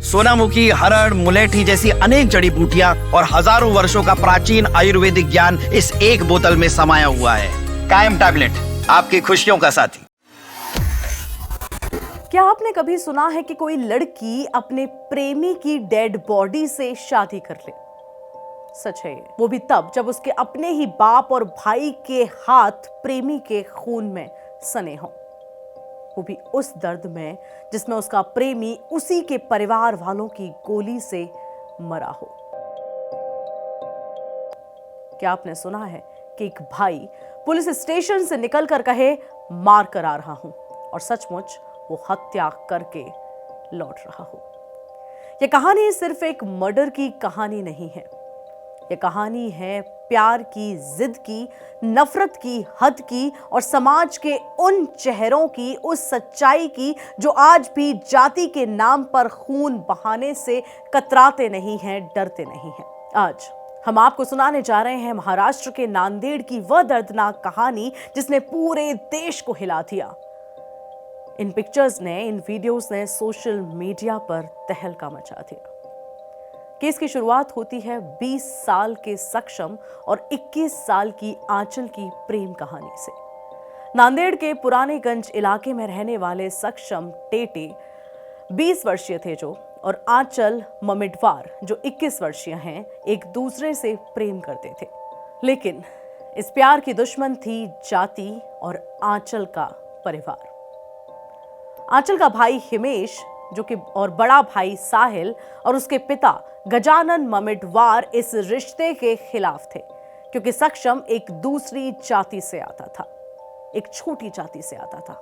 सोनामुखी, हरड़, मुलेठी जैसी अनेक जड़ी बूटियां और हजारों वर्षों का प्राचीन आयुर्वेदिक ज्ञान इस एक बोतल में समाया हुआ है। कायम टैबलेट, आपकी खुशियों का साथी। क्या आपने कभी सुना है कि कोई लड़की अपने प्रेमी की डेड बॉडी से शादी कर ले? सच है ये, वो भी तब जब उसके अपने ही बाप और भाई के हाथ प्रेमी के खून में सने हों, वो भी उस दर्द में जिसमें उसका प्रेमी उसी के परिवार वालों की गोली से मरा हो। क्या आपने सुना है कि एक भाई पुलिस स्टेशन से निकलकर कहे मार कर आ रहा हूं, और सचमुच वो हत्या करके लौट रहा हो। यह कहानी सिर्फ एक मर्डर की कहानी नहीं है, यह कहानी है प्यार की, जिद की, नफरत की, हद की और समाज के उन चेहरों की, उस सच्चाई की जो आज भी जाति के नाम पर खून बहाने से कतराते नहीं हैं, डरते नहीं हैं। आज हम आपको सुनाने जा रहे हैं महाराष्ट्र के नांदेड़ की वह दर्दनाक कहानी जिसने पूरे देश को हिला दिया। इन पिक्चर्स ने, इन वीडियोस ने सोशल मीडिया पर तहलका मचा दिया। केस की शुरुआत होती है 20 साल के सक्षम और 21 साल की आंचल की प्रेम कहानी से। नांदेड़ के पुराने गंज इलाके में रहने वाले सक्षम टेटे 20 वर्षीय थे जो, और आंचल ममिडवार जो 21 वर्षीय हैं, एक दूसरे से प्रेम करते थे। लेकिन इस प्यार की दुश्मन थी जाति और आंचल का परिवार। आंचल का भाई हिमेश जो कि और बड़ा भाई साहिल और उसके पिता गजानन ममिडवार इस रिश्ते के खिलाफ थे, क्योंकि सक्षम एक दूसरी जाति से आता था, एक छोटी जाति से आता था।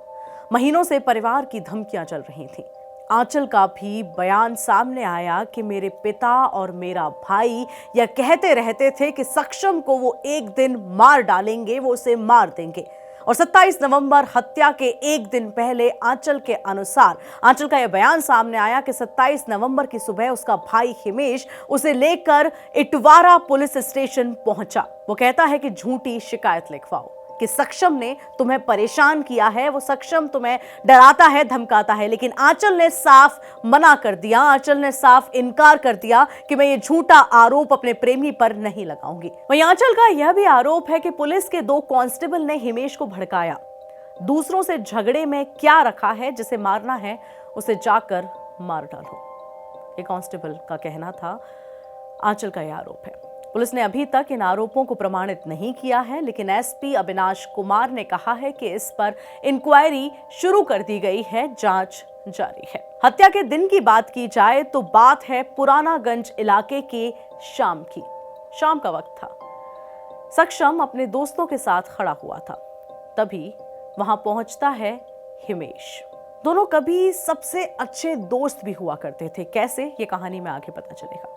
महीनों से परिवार की धमकियां चल रही थीं। आंचल का भी बयान सामने आया कि मेरे पिता और मेरा भाई यह कहते रहते थे कि सक्षम को वो एक दिन मार डालेंगे, वो उसे मार देंगे। और 27 नवंबर हत्या के एक दिन पहले आंचल के अनुसार आंचल का यह बयान सामने आया कि 27 नवंबर की सुबह उसका भाई हिमेश उसे लेकर इटवारा पुलिस स्टेशन पहुंचा। वो कहता है कि झूठी शिकायत लिखवाओ कि सक्षम ने तुम्हें परेशान किया है, वो सक्षम तुम्हें डराता है, धमकाता है। लेकिन आंचल ने साफ मना कर दिया, आंचल ने साफ इनकार कर दिया कि मैं ये झूठा आरोप अपने प्रेमी पर नहीं लगाऊंगी। वहीं आंचल का यह भी आरोप है कि पुलिस के 2 कांस्टेबल ने हिमेश को भड़काया। दूसरों से झगड़े में क्या रखा है, जिसे मारना है उसे जाकर मार डालो, ये कांस्टेबल का कहना था। आंचल का यह आरोप है। पुलिस ने अभी तक इन आरोपों को प्रमाणित नहीं किया है, लेकिन एसपी अविनाश कुमार ने कहा है कि इस पर इंक्वायरी शुरू कर दी गई है, जांच जारी है। हत्या के दिन की बात की जाए तो बात है पुरानागंज इलाके के शाम की। शाम का वक्त था। सक्षम अपने दोस्तों के साथ खड़ा हुआ था, तभी वहां पहुंचता है हिमेश। दोनों कभी सबसे अच्छे दोस्त भी हुआ करते थे। कैसे, ये कहानी में आगे पता चलेगा।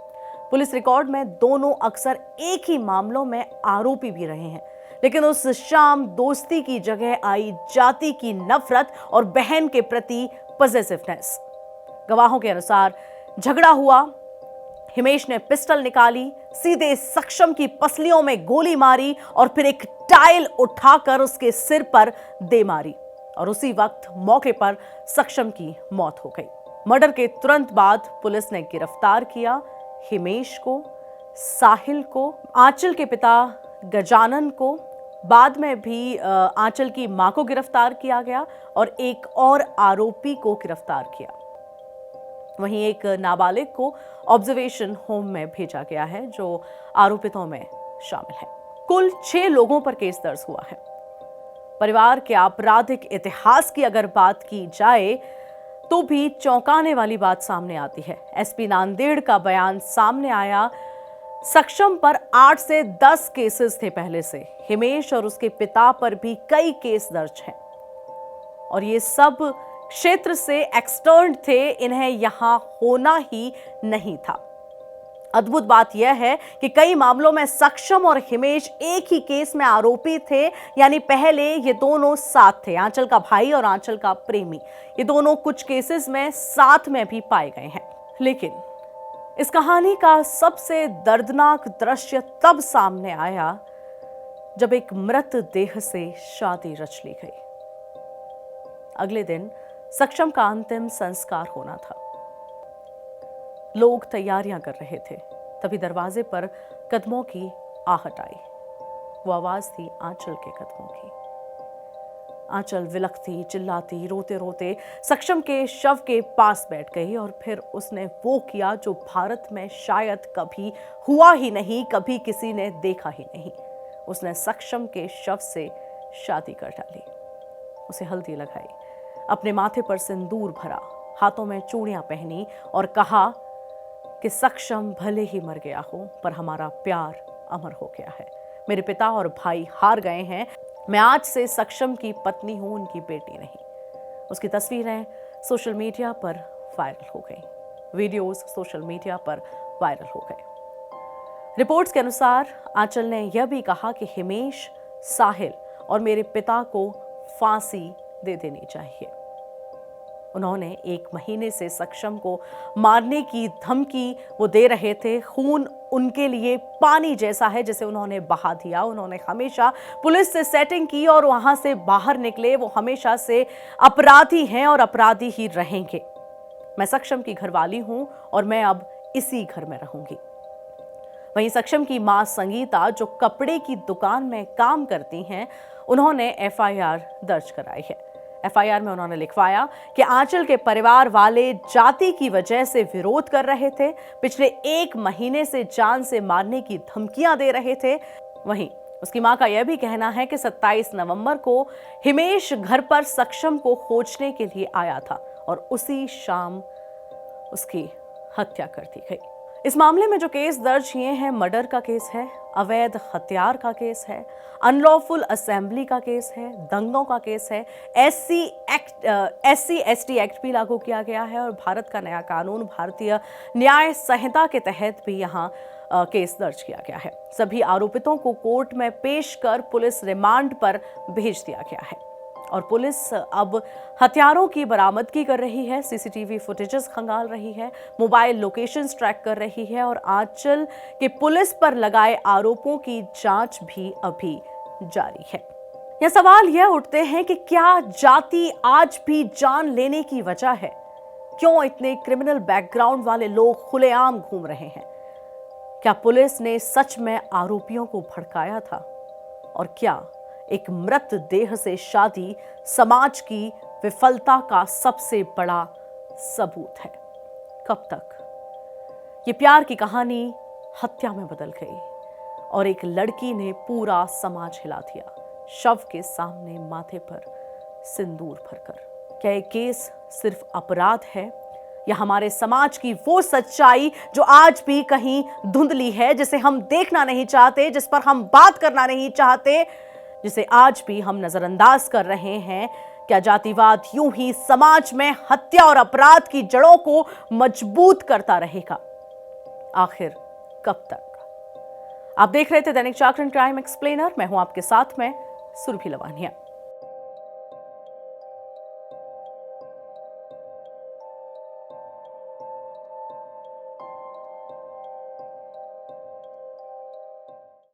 पुलिस रिकॉर्ड में दोनों अक्सर एक ही मामलों में आरोपी भी रहे हैं, लेकिन उस शाम दोस्ती की जगह आई जाति की नफरत और बहन के प्रति पॉजिटिवनेस। गवाहों के अनुसार झगड़ा हुआ, हिमेश ने पिस्टल निकाली, सीधे सक्षम की पसलियों में गोली मारी और फिर एक टाइल उठाकर उसके सिर पर दे मारी, और उसी वक्त मौके पर सक्षम की मौत हो गई। मर्डर के तुरंत बाद पुलिस ने गिरफ्तार किया हिमेश को, साहिल को, आंचल के पिता गजानन को। बाद में भी आंचल की मां को गिरफ्तार किया गया और एक और आरोपी को गिरफ्तार किया। वहीं एक नाबालिग को ऑब्जर्वेशन होम में भेजा गया है जो आरोपितों में शामिल है। कुल 6 लोगों पर केस दर्ज हुआ है। परिवार के आपराधिक इतिहास की अगर बात की जाए तो भी चौंकाने वाली बात सामने आती है। एसपी नांदेड़ का बयान सामने आया, सक्षम पर 8 से 10 केसेस थे पहले से। हिमेश और उसके पिता पर भी कई केस दर्ज हैं, और ये सब क्षेत्र से एक्सटर्न थे, इन्हें यहां होना ही नहीं था। अद्भुत बात यह है कि कई मामलों में सक्षम और हिमेश एक ही केस में आरोपी थे, यानी पहले ये दोनों साथ थे, आंचल का भाई और आंचल का प्रेमी। ये दोनों कुछ केसेस में साथ में भी पाए गए हैं। लेकिन इस कहानी का सबसे दर्दनाक दृश्य तब सामने आया जब एक मृत देह से शादी रच ली गई। अगले दिन सक्षम का अंतिम संस्कार होना था। लोग तैयारियां कर रहे थे, तभी दरवाजे पर कदमों की आहट आई। वो आवाज थी आंचल के कदमों की। आंचल विलखती, चिल्लाती, रोते रोते सक्षम के शव के पास बैठ गई और फिर उसने वो किया जो भारत में शायद कभी हुआ ही नहीं, कभी किसी ने देखा ही नहीं। उसने सक्षम के शव से शादी कर डाली, उसे हल्दी लगाई, अपने माथे पर सिंदूर भरा, हाथों में चूड़ियां पहनी और कहा कि सक्षम भले ही मर गया हो पर हमारा प्यार अमर हो गया है। मेरे पिता और भाई हार गए हैं, मैं आज से सक्षम की पत्नी हूं, उनकी बेटी नहीं। उसकी तस्वीरें सोशल मीडिया पर वायरल हो गई, वीडियोस सोशल मीडिया पर वायरल हो गए। रिपोर्ट्स के अनुसार आंचल ने यह भी कहा कि हिमेश, साहिल और मेरे पिता को फांसी दे देनी चाहिए। उन्होंने 1 महीने से सक्षम को मारने की धमकी वो दे रहे थे। खून उनके लिए पानी जैसा है जिसे उन्होंने बहा दिया। उन्होंने हमेशा पुलिस से सेटिंग की और वहां से बाहर निकले। वो हमेशा से अपराधी हैं और अपराधी ही रहेंगे। मैं सक्षम की घरवाली हूं और मैं अब इसी घर में रहूंगी। वहीं सक्षम की मां संगीता, जो कपड़े की दुकान में काम करती हैं, उन्होंने एफआईआर दर्ज कराई है। एफआईआर में उन्होंने लिखवाया कि आंचल के परिवार वाले जाति की वजह से विरोध कर रहे थे, पिछले 1 महीने से जान से मारने की धमकियां दे रहे थे। वहीं उसकी मां का यह भी कहना है कि 27 नवंबर को हिमेश घर पर सक्षम को खोजने के लिए आया था और उसी शाम उसकी हत्या कर दी गई। इस मामले में जो केस दर्ज किए हैं, मर्डर का केस है, अवैध हथियार का केस है, अनलॉफुल असेंबली का केस है, दंगों का केस है, SC ST एक्ट भी लागू किया गया है और भारत का नया कानून भारतीय न्याय संहिता के तहत भी यहाँ केस दर्ज किया गया है। सभी आरोपितों को कोर्ट में पेश कर पुलिस रिमांड पर भेज दिया गया है और पुलिस अब हथियारों की बरामदगी कर रही है, सीसीटीवी फुटेजेस खंगाल रही है, मोबाइल लोकेशंस ट्रैक कर रही है और आंचल के पुलिस पर लगाए आरोपों की जांच भी अभी जारी है। यह सवाल यह उठते हैं कि क्या जाति आज भी जान लेने की वजह है? क्यों इतने क्रिमिनल बैकग्राउंड वाले लोग खुलेआम घूम रहे हैं? क्या पुलिस ने सच में आरोपियों को भड़काया था? और क्या एक मृत देह से शादी समाज की विफलता का सबसे बड़ा सबूत है? कब तक ये प्यार की कहानी हत्या में बदल गई और एक लड़की ने पूरा समाज हिला दिया, शव के सामने माथे पर सिंदूर भरकर? क्या ये केस सिर्फ अपराध है या हमारे समाज की वो सच्चाई जो आज भी कहीं धुंधली है, जिसे हम देखना नहीं चाहते, जिस पर हम बात करना नहीं चाहते, जिसे आज भी हम नजरअंदाज कर रहे हैं? क्या जातिवाद यूं ही समाज में हत्या और अपराध की जड़ों को मजबूत करता रहेगा? आखिर कब तक? आप देख रहे थे दैनिक जागरण क्राइम एक्सप्लेनर। मैं हूं आपके साथ में सुरभि लवानिया।